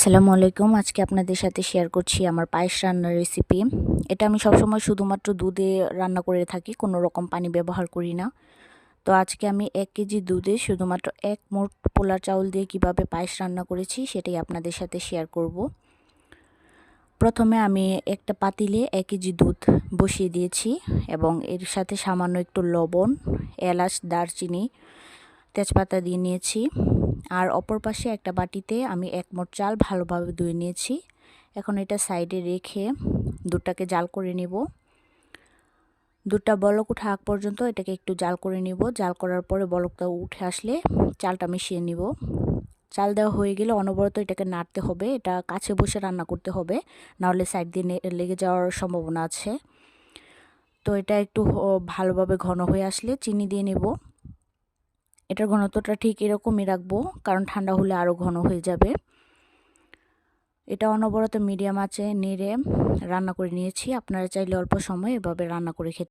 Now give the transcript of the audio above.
আসসালামু আলাইকুম। আজকে আপনাদের সাথে শেয়ার করছি আমার পায়েস রান্নার রেসিপি। এটা আমি সবসময় শুধুমাত্র দুধে রান্না করে থাকি, কোনো রকম পানি ব্যবহার করি না। তো আজকে আমি ১ কেজি দুধে শুধুমাত্র ১ মোট পোলার চাউল দিয়ে কিভাবে পায়েস রান্না করেছি সেটাই আপনাদের সাথে শেয়ার করব। প্রথমে আমি একটা পাতিলে ১ কেজি দুধ বসিয়ে দিয়েছি এবং এর সাথে সামান্য একটু লবণ, এলাচ, দারচিনি, তেজপাতা দিয়ে নিয়েছি। আর অপর পাশে একটা বাটিতে আমি ১ মোট চাল ভালোভাবে ধুয়ে নিয়েছি। এখন এটা সাইডে রেখে দুধটাকে জাল করে নিব। দুধটা বলক ওঠা আগ পর্যন্ত এটাকে একটু জাল করে নিব। জাল করার পরে বলকটা উঠে আসলে চালটা মিশিয়ে নিব। চাল দেওয়া হয়ে গেলে অনবরত এটাকে নাড়তে হবে। এটা কাছে বসে রান্না করতে হবে, নাহলে সাইড দিয়ে লেগে যাওয়ার সম্ভাবনা আছে। তো এটা একটু ভালোভাবে ঘন হয়ে আসলে চিনি দিয়ে নেব। এটার ঘনত্বটা ঠিক এরকমই রাখবো, কারণ ঠান্ডা হলে আরও ঘন হয়ে যাবে। এটা অনবরত মিডিয়াম আঁচে নেড়ে রান্না করে নিয়েছি। আপনারা চাইলে অল্প সময় এভাবে রান্না করে খেতে